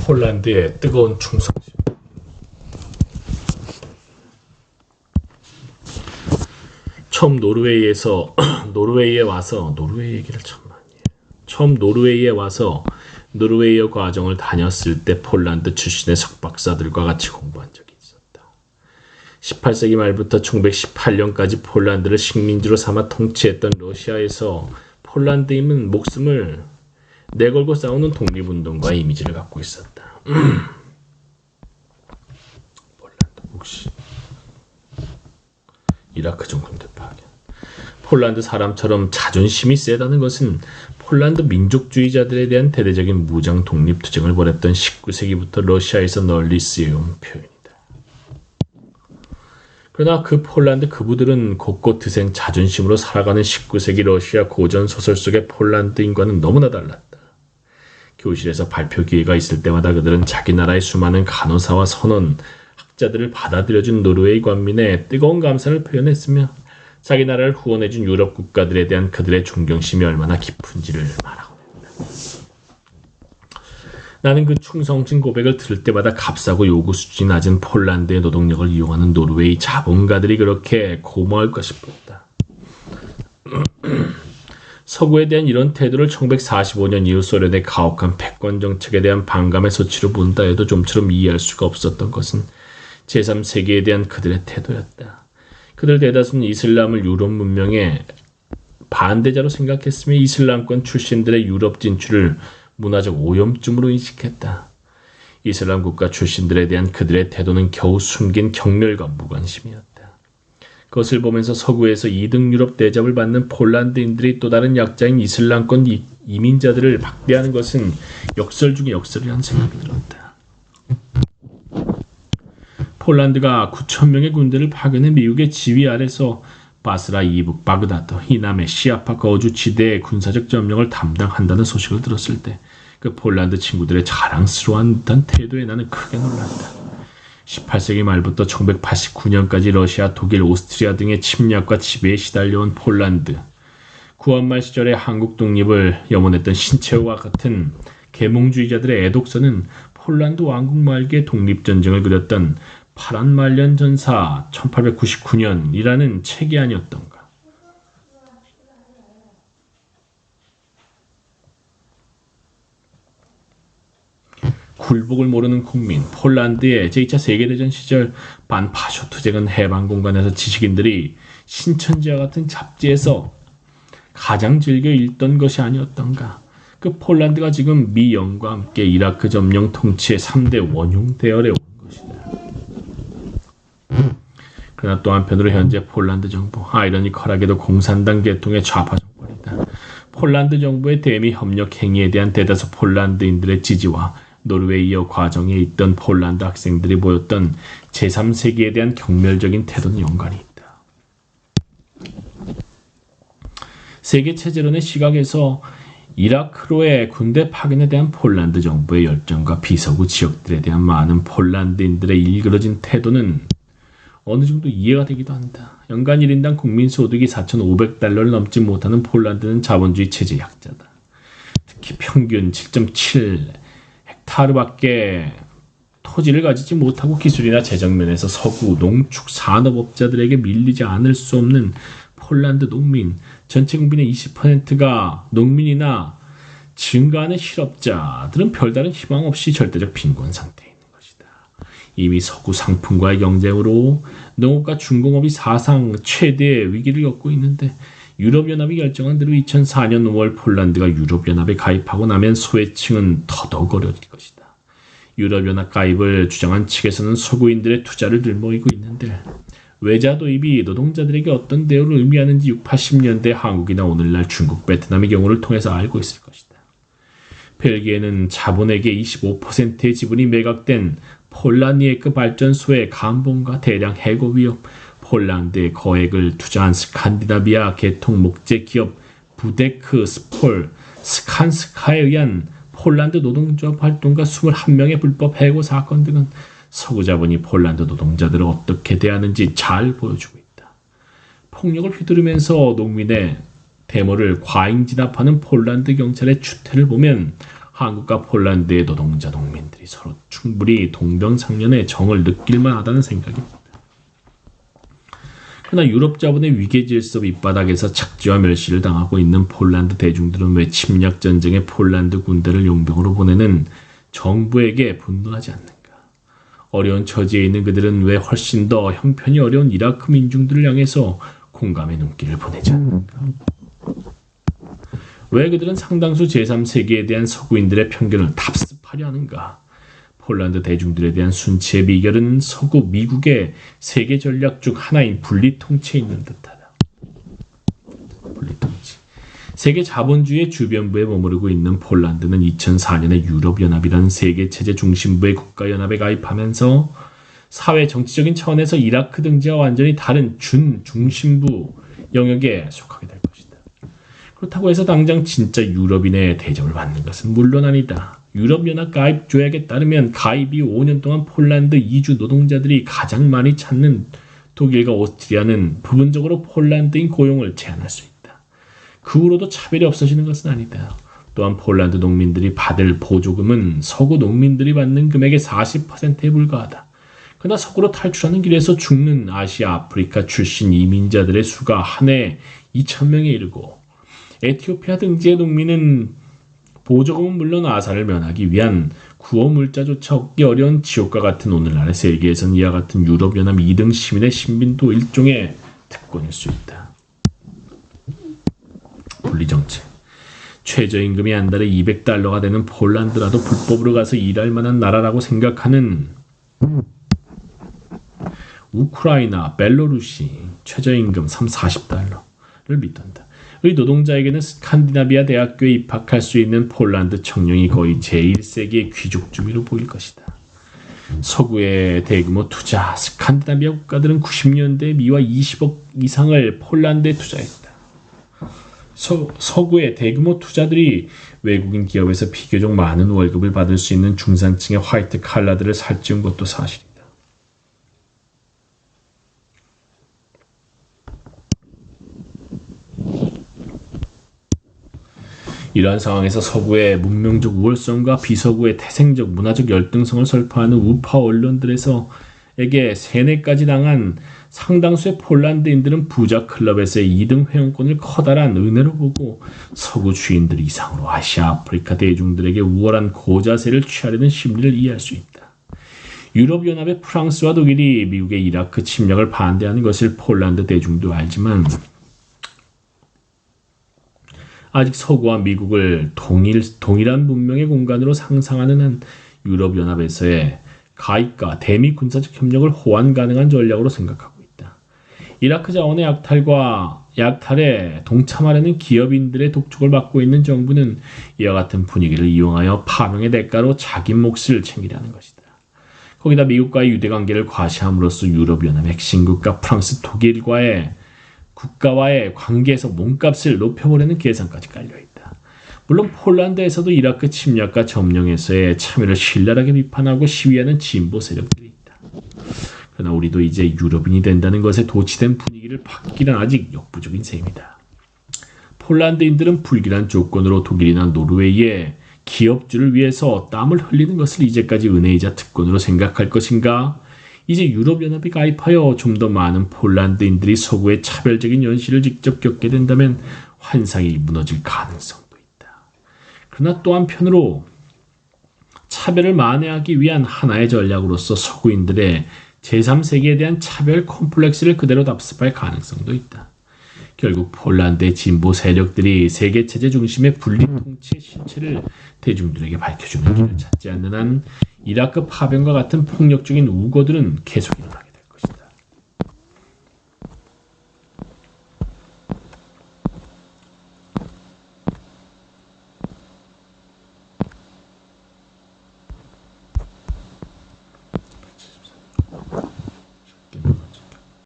폴란드의 뜨거운 충성심. 처음 노르웨이에 와서 노르웨이 얘기를 참 많이 해요. 처음 노르웨이에 와서 노르웨이어 과정을 다녔을 때 폴란드 출신의 석박사들과 같이 공부한 적이 있었다. 18세기 말부터 1918년까지 폴란드를 식민지로 삼아 통치했던 러시아에서 폴란드인은 목숨을 내걸고 싸우는 독립운동가의 이미지를 갖고 있었다. 폴란드 혹시 이라크 정군대 파견. 폴란드 사람처럼 자존심이 세다는 것은 폴란드 민족주의자들에 대한 대대적인 무장 독립투쟁을 벌였던 19세기부터 러시아에서 널리 쓰여온 표현이다. 그러나 그 폴란드 그부들은 곳곳드생 자존심으로 살아가는 19세기 러시아 고전 소설 속의 폴란드인과는 너무나 달랐다. 교실에서 발표 기회가 있을 때마다 그들은 자기 나라의 수많은 간호사와 선원, 학자들을 받아들여준 노르웨이 관민의 뜨거운 감사를 표현했으며 자기 나라를 후원해준 유럽 국가들에 대한 그들의 존경심이 얼마나 깊은지를 말하고 있다. 나는 그 충성심 고백을 들을 때마다 값싸고 요구 수준이 낮은 폴란드의 노동력을 이용하는 노르웨이 자본가들이 그렇게 고마울까 싶었다. 서구에 대한 이런 태도를 1945년 이후 소련의 가혹한 패권 정책에 대한 반감의 소치로 본다 해도 좀처럼 이해할 수가 없었던 것은 제3세계에 대한 그들의 태도였다. 그들 대다수는 이슬람을 유럽 문명의 반대자로 생각했으며 이슬람권 출신들의 유럽 진출을 문화적 오염증으로 인식했다. 이슬람 국가 출신들에 대한 그들의 태도는 겨우 숨긴 경멸과 무관심이었다. 그것을 보면서 서구에서 2등 유럽 대접을 받는 폴란드인들이 또 다른 약자인 이슬람권 이민자들을 박대하는 것은 역설 중의 역설이라는 생각이 들었다. 폴란드가 9,000명의 군대를 파견해 미국의 지휘 아래서 바스라 이북 바그다드 이남의 시아파 거주 지대의 군사적 점령을 담당한다는 소식을 들었을 때 그 폴란드 친구들의 자랑스러운 듯한 태도에 나는 크게 놀랐다. 18세기 말부터 1989년까지 러시아, 독일, 오스트리아 등의 침략과 지배에 시달려온 폴란드. 구한말 시절에 한국 독립을 염원했던 신채호와 같은 계몽주의자들의 애독서는 폴란드 왕국 말기에 독립전쟁을 그렸던 파란 말년 전사 1899년이라는 책이 아니었던가. 굴복을 모르는 국민, 폴란드의 제2차 세계대전 시절 반파쇼 투쟁은 해방공간에서 지식인들이 신천지와 같은 잡지에서 가장 즐겨 읽던 것이 아니었던가. 그 폴란드가 지금 미, 영과 함께 이라크 점령 통치의 3대 원흉 대열에 온 것이다. 그러나 또 한편으로 현재 폴란드 정부, 아이러니컬하게도 공산당 계통의 좌파 정권이다. 폴란드 정부의 대미 협력 행위에 대한 대다수 폴란드인들의 지지와 노르웨이어 과정에 있던 폴란드 학생들이 보였던 제3세기에 대한 경멸적인 태도는 연관이 있다. 세계체제론의 시각에서 이라크로의 군대 파견에 대한 폴란드 정부의 열정과 비서구 지역들에 대한 많은 폴란드인들의 일그러진 태도는 어느 정도 이해가 되기도 한다. 연간 1인당 국민소득이 4,500달러를 넘지 못하는 폴란드는 자본주의 체제 약자다. 특히 평균 7.7 헥타르밖에 토지를 가지지 못하고 기술이나 재정 면에서 서구 농축 산업업자들에게 밀리지 않을 수 없는 폴란드 농민, 전체 국민의 20%가 농민이나 증가하는 실업자들은 별다른 희망 없이 절대적 빈곤 상태에 있는 것이다. 이미 서구 상품과의 경쟁으로 농업과 중공업이 사상 최대의 위기를 겪고 있는데 유럽연합이 결정한 대로 2004년 5월 폴란드가 유럽연합에 가입하고 나면 소외층은 더더욱 어려질 것이다. 유럽연합 가입을 주장한 측에서는 서구인들의 투자를 들먹이고 있는데 외자 도입이 노동자들에게 어떤 대우를 의미하는지 60, 80년대 한국이나 오늘날 중국, 베트남의 경우를 통해서 알고 있을 것이다. 벨기에는 자본에게 25%의 지분이 매각된 폴라니에크 발전소의 감봉과 대량 해고 위협, 폴란드에 거액을 투자한 스칸디나비아 개통 목재 기업 부데크 스폴 스칸스카에 의한 폴란드 노동조합 활동가 21명의 불법 해고 사건 등은 서구 자본이 폴란드 노동자들을 어떻게 대하는지 잘 보여주고 있다. 폭력을 휘두르면서 농민의 데모를 과잉 진압하는 폴란드 경찰의 추태를 보면 한국과 폴란드의 노동자 농민들이 서로 충분히 동병상련의 정을 느낄만 하다는 생각입니다. 그러나 유럽 자본의 위계 질서 밑바닥에서 착지와 멸시를 당하고 있는 폴란드 대중들은 왜 침략 전쟁에 폴란드 군대를 용병으로 보내는 정부에게 분노하지 않는가? 어려운 처지에 있는 그들은 왜 훨씬 더 형편이 어려운 이라크 민중들을 향해서 공감의 눈길을 보내지 않는가? 왜 그들은 상당수 제3세계에 대한 서구인들의 편견을 답습하려 하는가? 폴란드 대중들에 대한 순치의 비결은 서구 미국의 세계 전략 중 하나인 분리통치에 있는 듯하다. 분리통치. 세계 자본주의의 주변부에 머무르고 있는 폴란드는 2004년에 유럽연합이라는 세계체제 중심부의 국가연합에 가입하면서 사회 정치적인 차원에서 이라크 등지와 완전히 다른 준중심부 영역에 속하게 될 것이다. 그렇다고 해서 당장 진짜 유럽인의 대접을 받는 것은 물론 아니다. 유럽연합 가입 조약에 따르면 가입 이후 5년 동안 폴란드 이주 노동자들이 가장 많이 찾는 독일과 오스트리아는 부분적으로 폴란드인 고용을 제한할 수 있다. 그 후로도 차별이 없어지는 것은 아니다. 또한 폴란드 농민들이 받을 보조금은 서구 농민들이 받는 금액의 40%에 불과하다. 그러나 서구로 탈출하는 길에서 죽는 아시아, 아프리카 출신 이민자들의 수가 한 해에 2,000명에 이르고 에티오피아 등지의 농민은 보조금은 물론 아사를 면하기 위한 구호 물자조차 얻기 어려운 지옥과 같은 오늘날의 세계에선 이와 같은 유럽연합 2등 시민의 신빈도 일종의 특권일 수 있다. 분리정책. 최저임금이 한 달에 $200가 되는 폴란드라도 불법으로 가서 일할 만한 나라라고 생각하는 우크라이나, 벨로루시 최저임금 $40를 믿던다. 의 노동자에게는 스칸디나비아 대학교에 입학할 수 있는 폴란드 청년이 거의 제1세기의 귀족주의로 보일 것이다. 서구의 대규모 투자, 스칸디나비아 국가들은 90년대에 미화 20억 이상을 폴란드에 투자했다. 서구의 대규모 투자들이 외국인 기업에서 비교적 많은 월급을 받을 수 있는 중산층의 화이트 칼라들을 살찌운 것도 사실이다. 이러한 상황에서 서구의 문명적 우월성과 비서구의 태생적 문화적 열등성을 설파하는 우파 언론들에게 세뇌까지 당한 상당수의 폴란드인들은 부자 클럽에서의 2등 회원권을 커다란 은혜로 보고 서구 주인들 이상으로 아시아, 아프리카 대중들에게 우월한 고자세를 취하려는 심리를 이해할 수 있다. 유럽연합의 프랑스와 독일이 미국의 이라크 침략을 반대하는 것을 폴란드 대중도 알지만 아직 서구와 미국을 동일한 문명의 공간으로 상상하는 한 유럽연합에서의 가입과 대미 군사적 협력을 호환 가능한 전략으로 생각하고 있다. 이라크 자원의 약탈에 동참하려는 기업인들의 독촉을 받고 있는 정부는 이와 같은 분위기를 이용하여 파병의 대가로 자기 몫을 챙기려는 것이다. 거기다 미국과의 유대관계를 과시함으로써 유럽연합 핵심 국가 프랑스, 독일과의 국가와의 관계에서 몸값을 높여보려는 계산까지 깔려있다. 물론 폴란드에서도 이라크 침략과 점령에서의 참여를 신랄하게 비판하고 시위하는 진보 세력들이 있다. 그러나 우리도 이제 유럽인이 된다는 것에 도취된 분위기를 바뀌는 아직 역부족인 셈이다. 폴란드인들은 불길한 조건으로 독일이나 노르웨이의 기업주를 위해서 땀을 흘리는 것을 이제까지 은혜이자 특권으로 생각할 것인가? 이제 유럽연합이 가입하여 좀 더 많은 폴란드인들이 서구의 차별적인 현실을 직접 겪게 된다면 환상이 무너질 가능성도 있다. 그러나 또 한편으로 차별을 만회하기 위한 하나의 전략으로서 서구인들의 제3세계에 대한 차별 콤플렉스를 그대로 답습할 가능성도 있다. 결국 폴란드의 진보 세력들이 세계체제 중심의 분리통치의 실체를 대중들에게 밝혀주는 길을 찾지 않는 한 이라크 파병과 같은 폭력적인 우거들은 계속 일어난다.